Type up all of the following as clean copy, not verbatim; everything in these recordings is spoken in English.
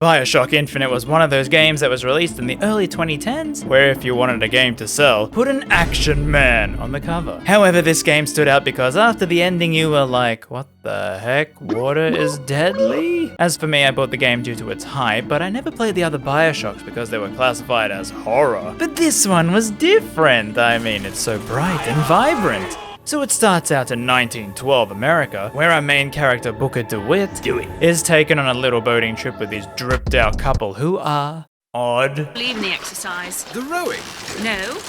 Bioshock Infinite was one of those games that was released in the early 2010s, where if you wanted a game to sell, put an action man on the cover. However, this game stood out because after the ending you were like, what the heck, water is deadly? As for me, I bought the game due to its hype, but I never played the other Bioshocks because they were classified as horror. But this one was different. I mean, it's so bright and vibrant. So it starts out in 1912 America, where our main character Booker DeWitt is taken on a little boating trip with his dripped out couple who are odd. Believe in the exercise. The rowing? No.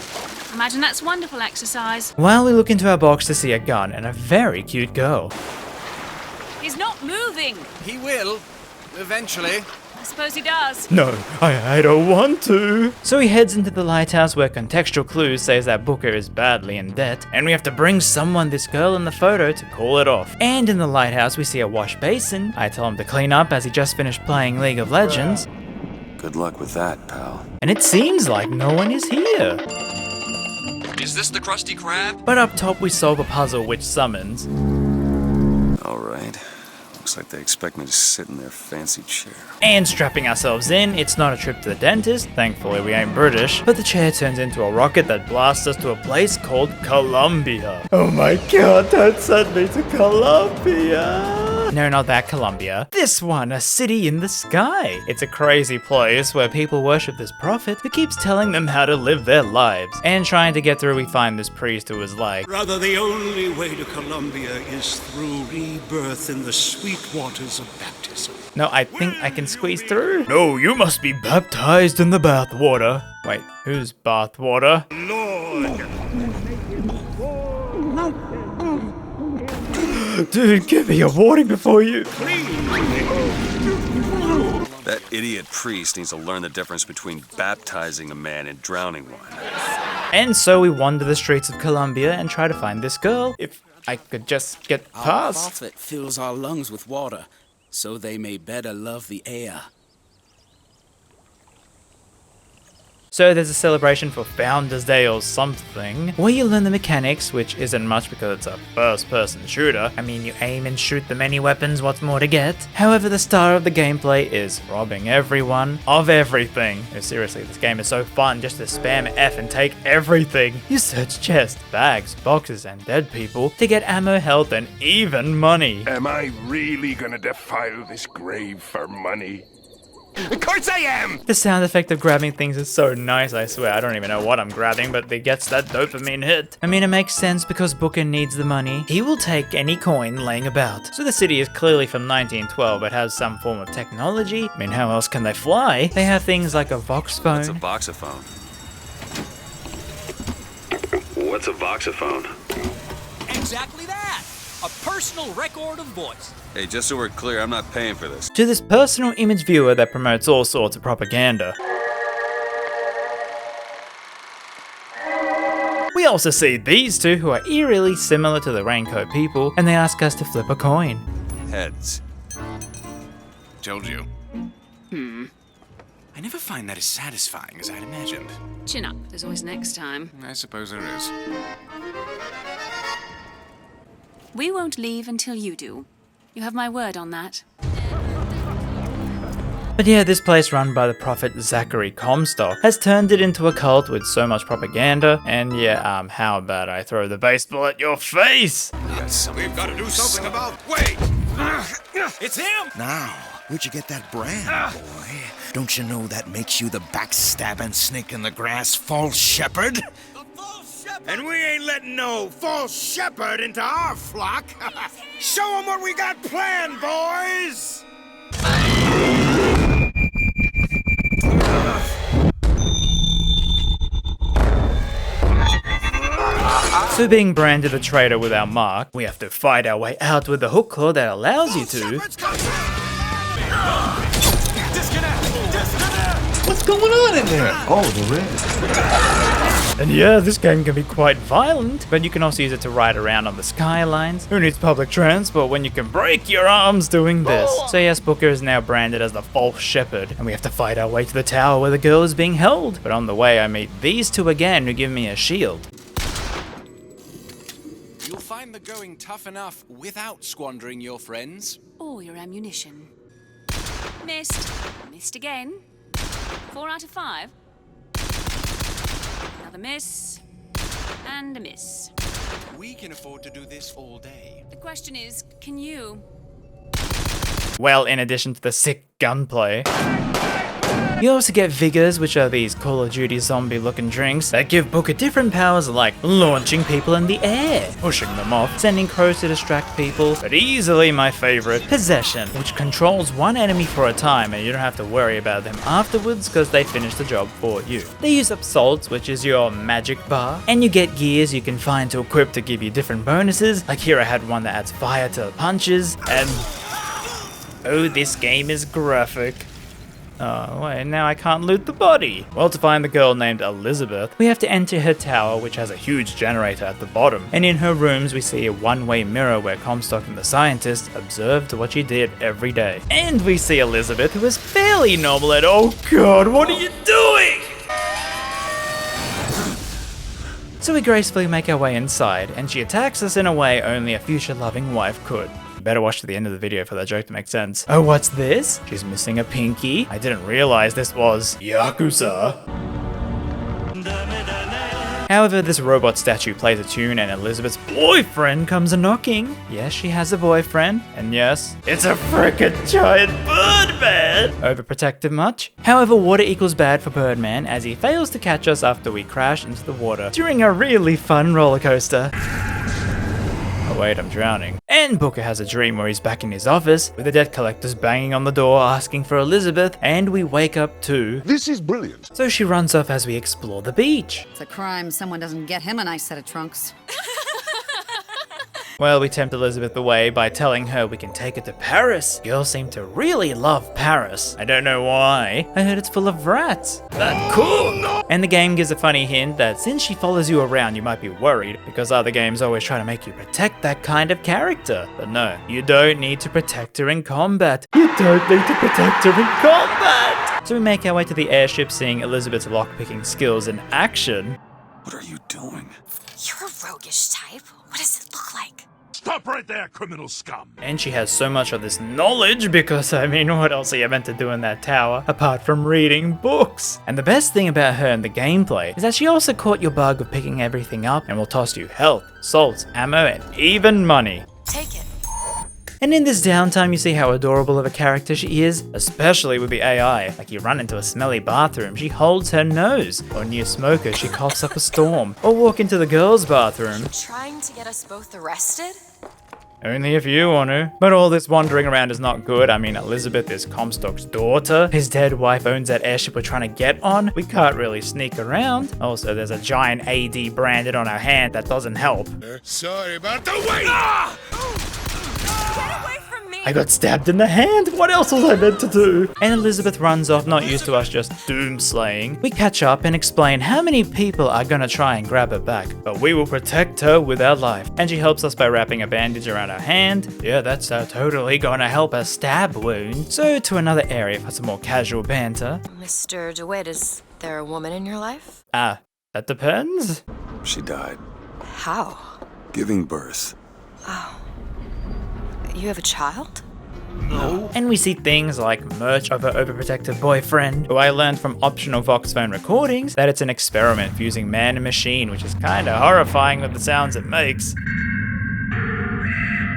Imagine that's wonderful exercise. While we look into our box to see a gun and a very cute girl. He's not moving. He will, eventually. I suppose he does. No, I don't want to. So he heads into the lighthouse where contextual clues says that Booker is badly in debt, and we have to bring this girl in the photo to call it off. And in the lighthouse we see a wash basin. I tell him to clean up as he just finished playing League of Legends. Good luck with that, pal. And it seems like no one is here. Is this the Krusty Krab? But up top we solve a puzzle which summons. Alright. Looks like they expect me to sit in their fancy chair. And strapping ourselves in, it's not a trip to the dentist, thankfully we ain't British, but the chair turns into a rocket that blasts us to a place called Colombia. Oh my god, don't send me to Colombia! No, not that Colombia. This one, a city in the sky. It's a crazy place where people worship this prophet who keeps telling them how to live their lives. And trying to get through, we find this priest who is like, Brother, the only way to Colombia is through rebirth in the sweet waters of baptism. no, I think I can squeeze through. No, you must be baptized in the bathwater. Wait, who's bathwater? Lord! Dude, give me a warning before you. That idiot priest needs to learn the difference between baptizing a man and drowning one. And so we wander the streets of Colombia and try to find this girl. If I could just get Our past. prophet fills our lungs with water, so they may better love the air. So there's a celebration for Founders Day or something, where you learn the mechanics, which isn't much because it's a first-person shooter. I mean, you aim and shoot the many weapons, what's more to get? However, the star of the gameplay is robbing everyone of everything. No, seriously, this game is so fun just to spam F and take everything. You search chests, bags, boxes, and dead people to get ammo, health, and even money. Am I really gonna defile this grave for money? Of course I am! The sound effect of grabbing things is so nice, I swear. I don't even know what I'm grabbing, but it gets that dopamine hit. I mean, it makes sense because Booker needs the money. He will take any coin laying about. So the city is clearly from 1912, but has some form of technology. I mean, how else can they fly? They have things like a Vox phone. It's a voxophone. What's a voxophone? Exactly that! A personal record of voice. Hey, just so we're clear, I'm not paying for this. To this personal image viewer that promotes all sorts of propaganda. We also see these two who are eerily similar to the Raincoat people, and they ask us to flip a coin. Heads. Told you. I never find that as satisfying as I'd imagined. Chin up. There's always next time. I suppose there is. We won't leave until you do. You have my word on that. But yeah, this place run by the prophet Zachary Comstock has turned it into a cult with so much propaganda, and yeah, how about I throw the baseball at your face? We've got to do something about... Wait! It's him! Now, where'd you get that brand, boy? Don't you know that makes you the backstabbing snake in the grass false shepherd? And we ain't letting no false shepherd into our flock. Show them what we got planned, boys! So being branded a traitor with our mark, we have to fight our way out with the hook claw that allows you to... What's going on in there? Oh, the red. And yeah, this game can be quite violent, but you can also use it to ride around on the skylines. Who needs public transport when you can break your arms doing this? So yes, Booker is now branded as the false shepherd, and we have to fight our way to the tower where the girl is being held. But on the way, I meet these two again who give me a shield. You'll find the going tough enough without squandering your friends. Or your ammunition. Missed. Missed again. 4 out of 5. Another miss. And a miss. We can afford to do this all day. The question is, can you? Well, in addition to the sick gunplay, you also get Vigors, which are these Call of Duty zombie-looking drinks that give Booker different powers like launching people in the air, pushing them off, sending crows to distract people, but easily my favorite, Possession, which controls one enemy for a time and you don't have to worry about them afterwards because they finish the job for you. They use up salts, which is your magic bar, and you get gears you can find to equip to give you different bonuses, like here I had one that adds fire to punches, and oh, this game is graphic. Oh, wait, now I can't loot the body. Well, to find the girl named Elizabeth, we have to enter her tower, which has a huge generator at the bottom. And in her rooms, we see a one-way mirror where Comstock and the scientist observed what she did every day. And we see Elizabeth, who is fairly normal at, oh god, what are you doing? So we gracefully make our way inside, and she attacks us in a way only a future-loving wife could. Better watch to the end of the video for that joke to make sense. Oh, what's this? She's missing a pinky. I didn't realize this was Yakuza. However, this robot statue plays a tune and Elizabeth's boyfriend comes a-knocking. Yes, she has a boyfriend. And yes, it's a frickin' giant Birdman! Overprotective much? However, water equals bad for Birdman as he fails to catch us after we crash into the water during a really fun roller coaster. Oh wait, I'm drowning. And Booker has a dream where he's back in his office with the debt collectors banging on the door asking for Elizabeth, and we wake up to... This is brilliant. So she runs off as we explore the beach. It's a crime someone doesn't get him a nice set of trunks. Well, we tempt Elizabeth away by telling her we can take her to Paris. Girls seem to really love Paris. I don't know why. I heard it's full of rats. But cool! And the game gives a funny hint that since she follows you around, you might be worried because other games always try to make you protect that kind of character. But no, you don't need to protect her in combat. You don't need to protect her in combat! So we make our way to the airship, seeing Elizabeth's lockpicking skills in action. What are you doing? You're a roguish type. What does it look like? Stop right there, criminal scum! And she has so much of this knowledge because, I mean, what else are you meant to do in that tower apart from reading books? And the best thing about her in the gameplay is that she also caught your bug of picking everything up and will toss you health, salts, ammo, and even money. Take it. And in this downtime, you see how adorable of a character she is, especially with the AI. Like you run into a smelly bathroom, she holds her nose. Or near smokers, she coughs up a storm. Or walk into the girls' bathroom. Trying to get us both arrested? Only if you want to. But all this wandering around is not good. I mean, Elizabeth is Comstock's daughter. His dead wife owns that airship we're trying to get on. We can't really sneak around. Also, there's a giant AD branded on our hand that doesn't help. Sorry about the wait! Ah! Get away from me! I got stabbed in the hand. What else was I meant to do? And Elizabeth runs off, not used to us just doom slaying. We catch up and explain how many people are gonna try and grab her back, but we will protect her with our life. And she helps us by wrapping a bandage around her hand. Yeah, that's totally gonna help a stab wound. So to another area for some more casual banter. Mr. DeWitt, is there a woman in your life? That depends. She died. How? Giving birth. Oh. You have a child? No. And we see things like merch of her overprotective boyfriend, who I learned from optional Vox phone recordings that it's an experiment fusing man and machine, which is kinda horrifying with the sounds it makes.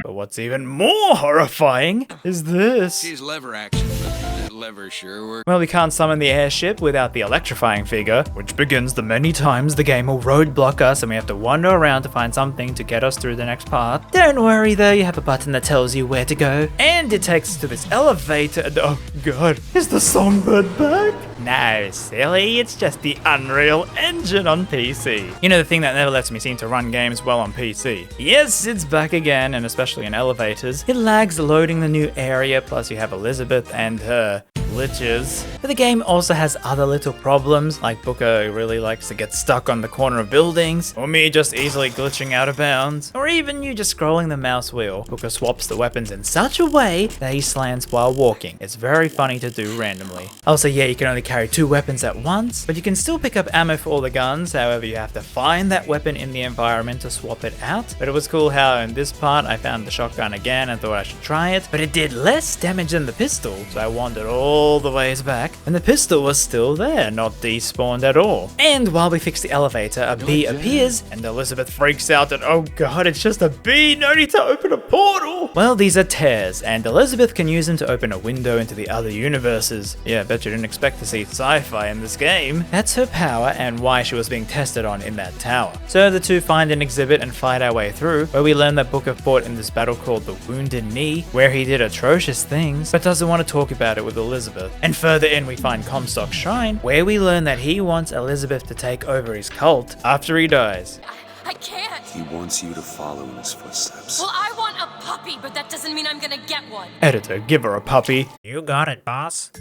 But what's even more horrifying is this. She's lever action, but that lever sure works. Well, we can't summon the airship without the electrifying figure, which begins the many times the game will roadblock us and we have to wander around to find something to get us through the next part. Don't worry though, you have a button that tells you where to go, and it takes us to this elevator and oh god, is the songbird back? No, silly, it's just the Unreal Engine on PC. You know, the thing that never lets me seem to run games well on PC. Yes, it's back again, and especially in elevators. It lags loading the new area, plus you have Elizabeth and her glitches. But the game also has other little problems, like Booker really likes to get stuck on the corner of buildings, or me just easily glitching out of bounds, or even you just scrolling the mouse wheel. Booker swaps the weapons in such a way that he slants while walking. It's very funny to do randomly. Also, yeah, you can only carry 2 weapons at once, but you can still pick up ammo for all the guns. However, you have to find that weapon in the environment to swap it out. But it was cool how in this part I found the shotgun again and thought I should try it, but it did less damage than the pistol, so I wandered all the ways back, and the pistol was still there, not despawned at all. And while we fix the elevator, a bee appears, and Elizabeth freaks out that, oh god, it's just a bee, no need to open a portal! Well, these are tears, and Elizabeth can use them to open a window into the other universes. Yeah, I bet you didn't expect to see sci-fi in this game. That's her power and why she was being tested on in that tower. So the two find an exhibit and fight our way through, where we learn that Booker fought in this battle called the Wounded Knee, where he did atrocious things, but doesn't want to talk about it with Elizabeth. And further in we find Comstock's shrine, where we learn that he wants Elizabeth to take over his cult after he dies. I can't. He wants you to follow in his footsteps. Well, I want a puppy, but that doesn't mean I'm gonna get one. Editor, give her a puppy. You got it, boss.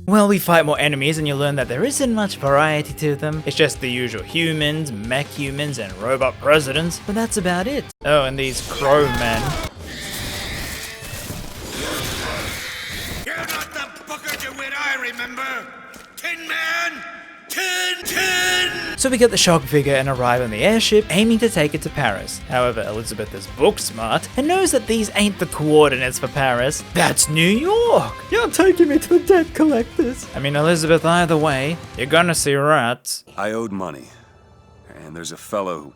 Well, we fight more enemies and you learn that there isn't much variety to them. It's just the usual humans, mech humans, and robot presidents, but that's about it. Oh, and these crow men. You're not the Booker DeWitt I remember! Tin Man! Tin! So we get the shock figure and arrive on the airship, aiming to take it to Paris. However, Elizabeth is book smart and knows that these ain't the coordinates for Paris. That's New York! You're taking me to the debt collectors. I mean, Elizabeth, either way, you're gonna see rats. I owed money, and there's a fellow who...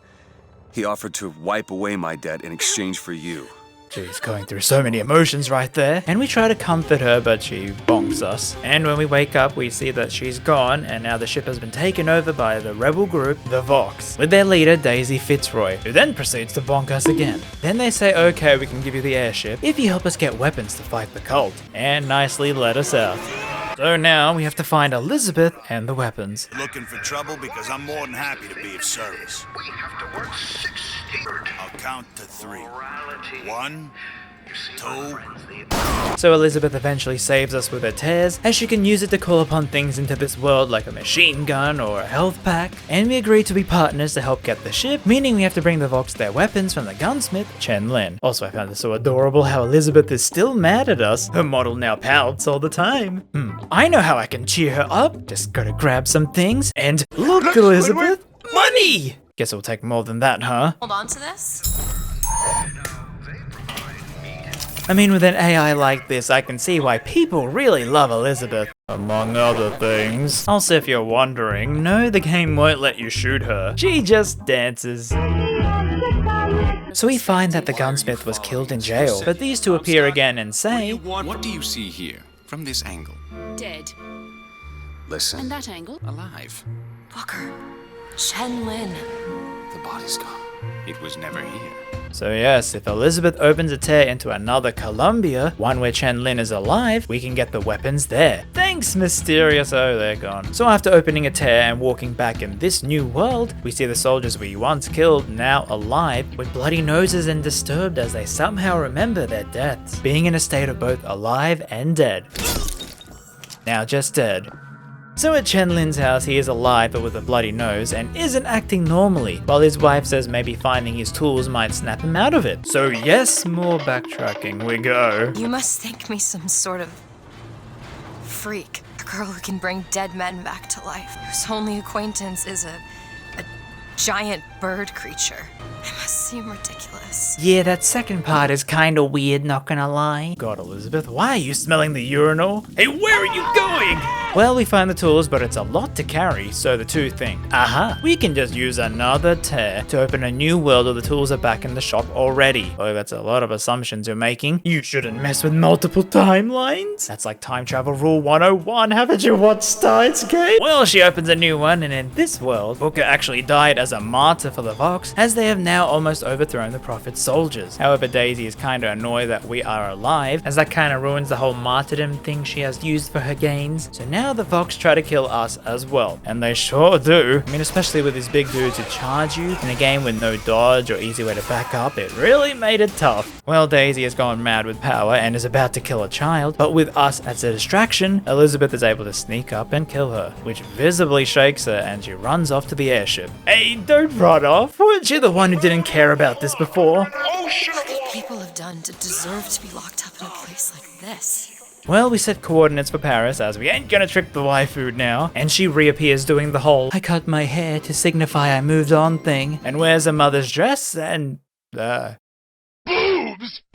He offered to wipe away my debt in exchange for you. She's going through so many emotions right there, and we try to comfort her, but she bonks us. And when we wake up, we see that she's gone, and now the ship has been taken over by the rebel group, the Vox, with their leader, Daisy Fitzroy, who then proceeds to bonk us again. Then they say, okay, we can give you the airship if you help us get weapons to fight the cult, and nicely let us out. So now we have to find Elizabeth and the weapons. Looking for trouble because I'm more than happy to be of service. We have to work 16. I'll count to 3. 1, 2. So Elizabeth eventually saves us with her tears, as she can use it to call upon things into this world like a machine gun or a health pack, and we agree to be partners to help get the ship, meaning we have to bring the Vox their weapons from the gunsmith, Chen Lin. Also, I found this so adorable how Elizabeth is still mad at us. Her model now pouts all the time. I know how I can cheer her up. Just gotta grab some things, and look Elizabeth! Money! Guess it'll take more than that, huh? Hold on to this. I mean, with an AI like this, I can see why people really love Elizabeth, among other things. Also, if you're wondering, no, the game won't let you shoot her. She just dances. So we find that the gunsmith was killed in jail, but these two appear again and say, What do you see here, from this angle? Dead. Listen. And that angle? Alive. Booker. Chen Lin. The body's gone. It was never here. So yes, if Elizabeth opens a tear into another Columbia, one where Chen Lin is alive, we can get the weapons there. Thanks, mysterious. Oh, they're gone. So after opening a tear and walking back in this new world, we see the soldiers we once killed now alive, with bloody noses and disturbed as they somehow remember their deaths, being in a state of both alive and dead. Now just dead. So at Chen Lin's house, he is alive but with a bloody nose and isn't acting normally, while his wife says maybe finding his tools might snap him out of it. So yes, more backtracking we go. You must think me some sort of freak. A girl who can bring dead men back to life, whose only acquaintance is a giant bird creature. It must seem ridiculous. Yeah, that second part is kinda weird, not gonna lie. God, Elizabeth, why are you smelling the urinal? Hey, where are you going? Well, we find the tools, but it's a lot to carry, so the two think, aha, we can just use another tear to open a new world where the tools are back in the shop already. Oh, that's a lot of assumptions you're making. You shouldn't mess with multiple timelines. That's like time travel rule 101, haven't you watched Steins Gate? Well, she opens a new one, and in this world, Booker actually died as a martyr for the Vox, as they have now almost overthrown the Prophet's soldiers. However, Daisy is kinda annoyed that we are alive, as that kinda ruins the whole martyrdom thing she has used for her gains. So now the Vox try to kill us as well, and they sure do. I mean, especially with these big dudes who charge you in a game with no dodge or easy way to back up, it really made it tough. Well, Daisy has gone mad with power and is about to kill a child, but with us as a distraction, Elizabeth is able to sneak up and kill her, which visibly shakes her and she runs off to the airship. Hey, don't run off! Weren't you the one who didn't care about this before? What people have done to deserve to be locked up in a place like this? Well, we set coordinates for Paris as we ain't gonna trick the waifu now, and she reappears doing the whole I cut my hair to signify I moved on thing, and wears her mother's dress and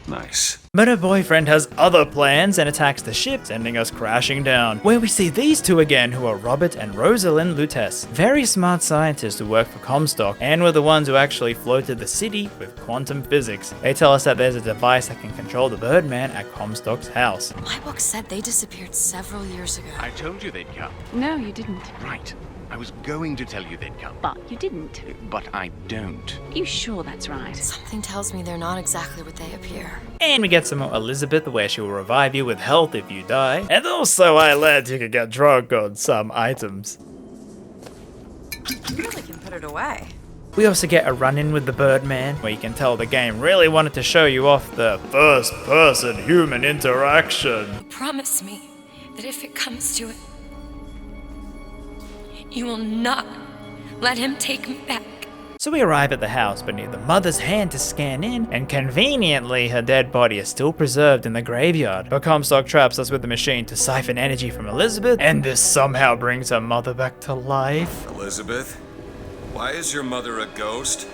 Nice. But her boyfriend has other plans and attacks the ship, sending us crashing down, where we see these two again, who are Robert and Rosalind Lutece, very smart scientists who work for Comstock, and were the ones who actually floated the city with quantum physics. They tell us that there's a device that can control the Birdman at Comstock's house. My book said they disappeared several years ago. I told you they'd come. No, you didn't. Right. I was going to tell you they'd come. But you didn't. But I don't. You sure that's right? Something tells me they're not exactly what they appear. And we get some more Elizabeth, where she will revive you with health if you die. And also I learned you can get drunk on some items. You really can put it away. We also get a run-in with the Birdman, where you can tell the game really wanted to show you off the first-person human interaction. Promise me that if it comes to it, you will not let him take me back. So we arrive at the house, but need the mother's hand to scan in, and conveniently her dead body is still preserved in the graveyard. But Comstock traps us with the machine to siphon energy from Elizabeth, and this somehow brings her mother back to life. Elizabeth, why is your mother a ghost?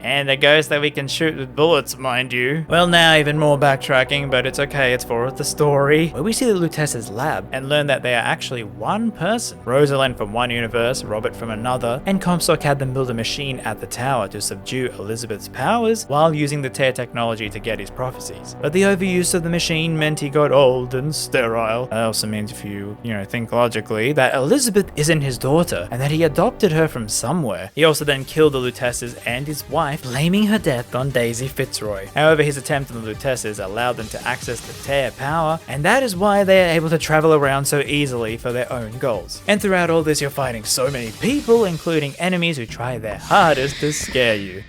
And a ghost that we can shoot with bullets, mind you. Well, now even more backtracking, but it's okay, it's for the story. Where we see the Lutece's lab and learn that they are actually one person. Rosalind from one universe, Robert from another, and Comstock had them build a machine at the tower to subdue Elizabeth's powers while using the tear technology to get his prophecies. But the overuse of the machine meant he got old and sterile. That also means if you think logically, that Elizabeth isn't his daughter and that he adopted her from somewhere. He also then killed the Luteces and his wife, blaming her death on Daisy Fitzroy. However, his attempt on the Luteces allowed them to access the tear power, and that is why they are able to travel around so easily for their own goals. And throughout all this, you're fighting so many people, including enemies who try their hardest to scare you.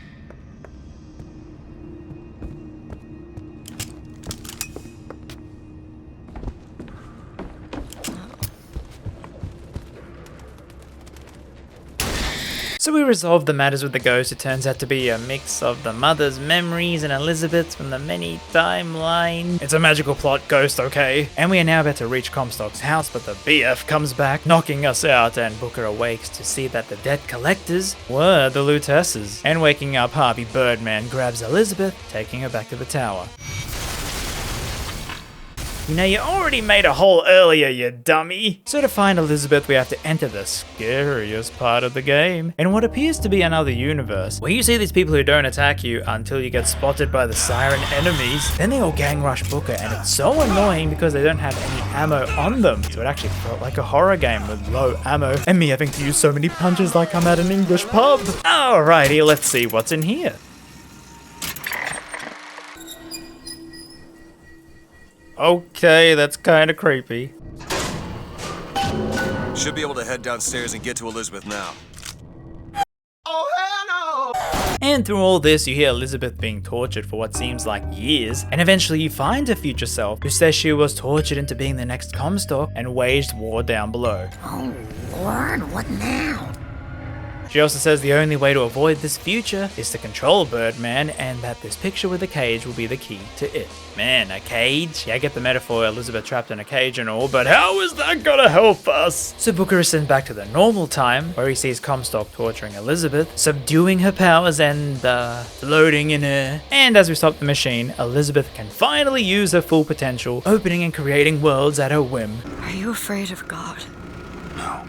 So we resolve the matters with the ghost, who turns out to be a mix of the mother's memories and Elizabeth's from the many timeline. It's a magical plot ghost, okay? And we are now about to reach Comstock's house, but the BF comes back, knocking us out, and Booker awakes to see that the debt collectors were the Luteces. And waking up, Harvey Birdman grabs Elizabeth, taking her back to the tower. You already made a hole earlier, you dummy! So to find Elizabeth, we have to enter the scariest part of the game, in what appears to be another universe, where you see these people who don't attack you until you get spotted by the siren enemies. Then they all gang rush Booker, and it's so annoying because they don't have any ammo on them. So it actually felt like a horror game with low ammo, and me having to use so many punches like I'm at an English pub. Alrighty, let's see what's in here. Okay, that's kinda creepy. Should be able to head downstairs and get to Elizabeth now. And through all this, you hear Elizabeth being tortured for what seems like years, and eventually you find her future self, who says she was tortured into being the next Comstock and waged war down below. Oh Lord, what now? She also says the only way to avoid this future is to control Birdman, and that this picture with a cage will be the key to it. Man, a cage? Yeah, I get the metaphor, Elizabeth trapped in a cage and all, but how is that gonna help us? So Booker is sent back to the normal time, where he sees Comstock torturing Elizabeth, subduing her powers and, floating in her. And as we stop the machine, Elizabeth can finally use her full potential, opening and creating worlds at her whim. Are you afraid of God? No.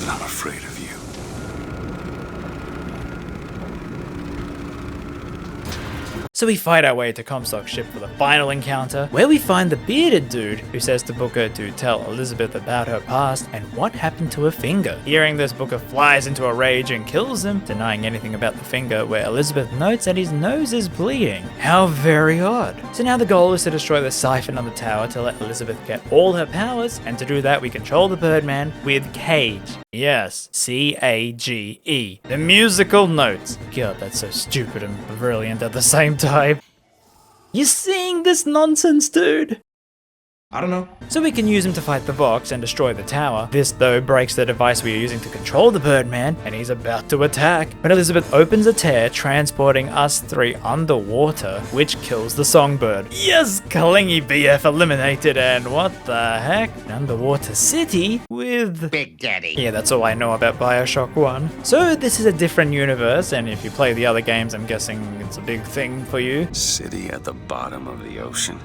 But I'm afraid of you. So we fight our way to Comstock's ship for the final encounter, where we find the bearded dude who says to Booker to tell Elizabeth about her past and what happened to her finger. Hearing this, Booker flies into a rage and kills him, denying anything about the finger, where Elizabeth notes that his nose is bleeding. How very odd. So now the goal is to destroy the siphon on the tower to let Elizabeth get all her powers, and to do that we control the Birdman with Cage. Yes, C-A-G-E. The musical notes. God, that's so stupid and brilliant at the same time. You seeing this nonsense, dude? I don't know. So we can use him to fight the Vox and destroy the tower. This, though, breaks the device we are using to control the Birdman, and he's about to attack. But Elizabeth opens a tear, transporting us three underwater, which kills the songbird. Yes, Clingy BF eliminated, and what the heck? An underwater city with... Big Daddy. Yeah, that's all I know about Bioshock 1. So this is a different universe, and if you play the other games, I'm guessing it's a big thing for you. City at the bottom of the ocean.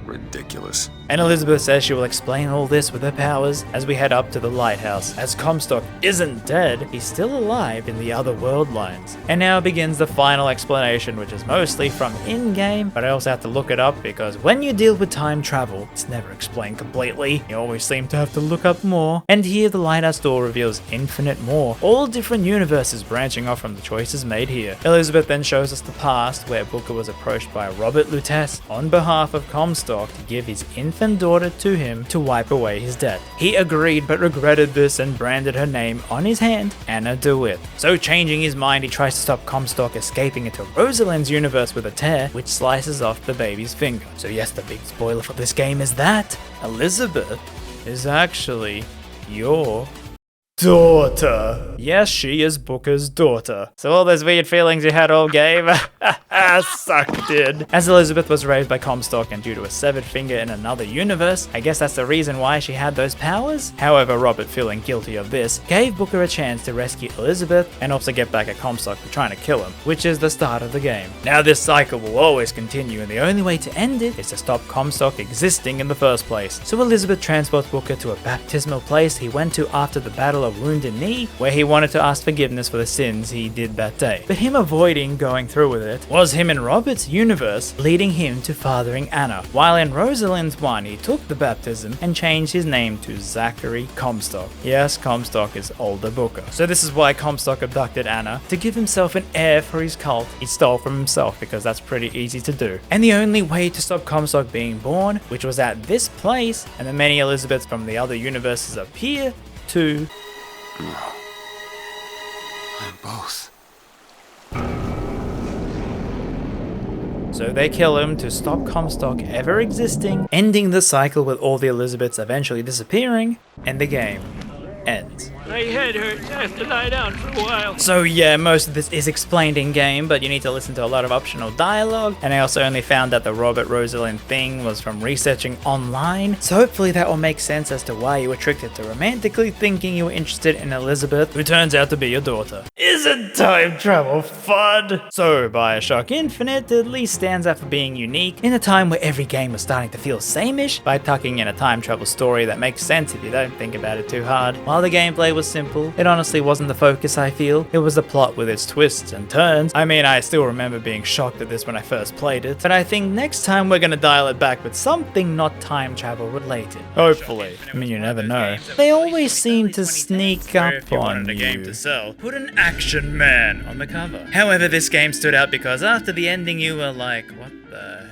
Ridiculous. And Elizabeth says she will explain all this with her powers as we head up to the lighthouse. As Comstock isn't dead, he's still alive in the other world lines. And now begins the final explanation, which is mostly from in-game, but I also have to look it up because when you deal with time travel, it's never explained completely. You always seem to have to look up more. And here the lighthouse door reveals infinite more, all different universes branching off from the choices made here. Elizabeth then shows us the past, where Booker was approached by Robert Lutece on behalf of Comstock to give his infant daughter to him to wipe away his debt. He agreed but regretted this and branded her name on his hand, Anna DeWitt. So changing his mind, he tries to stop Comstock escaping into Rosalind's universe with a tear, which slices off the baby's finger. So yes, the big spoiler for this game is that Elizabeth is actually your daughter. Yes, she is Booker's daughter. So all those weird feelings you had all game sucked in. As Elizabeth was raised by Comstock and due to a severed finger in another universe, I guess that's the reason why she had those powers. However, Robert, feeling guilty of this, gave Booker a chance to rescue Elizabeth and also get back at Comstock for trying to kill him, which is the start of the game. Now this cycle will always continue, and the only way to end it is to stop Comstock existing in the first place. So Elizabeth transports Booker to a baptismal place he went to after the Battle of Wounded Knee, where he wanted to ask forgiveness for the sins he did that day. But him avoiding going through with it was him in Robert's universe, leading him to fathering Anna, while in Rosalind's one he took the baptism and changed his name to Zachary Comstock. Yes, Comstock is older Booker. So this is why Comstock abducted Anna, to give himself an heir for his cult he stole from himself, because that's pretty easy to do. And the only way to stop Comstock being born, which was at this place, and the many Elizabeths from the other universes appear to... No. I'm both. So they kill him to stop Comstock ever existing, ending the cycle with all the Elizabeths eventually disappearing, and the game ends. My head hurts. I have to lie down for a while. So yeah, most of this is explained in game, but you need to listen to a lot of optional dialogue, and I also only found that the Robert Rosalind thing was from researching online, so hopefully that will make sense as to why you were tricked into romantically thinking you were interested in Elizabeth, who turns out to be your daughter. Isn't time travel fun? So Bioshock Infinite at least stands out for being unique in a time where every game was starting to feel sameish by tucking in a time travel story that makes sense if you don't think about it too hard. While the gameplay was simple, it honestly wasn't the focus, I feel. It was the plot with its twists and turns. I mean, I still remember being shocked at this when I first played it, but I think next time we're gonna dial it back with something not time travel related. Hopefully. I mean, you never know. They always seem to sneak up on you. Game to sell, put an action man on the cover. However, this game stood out because after the ending you were like, what the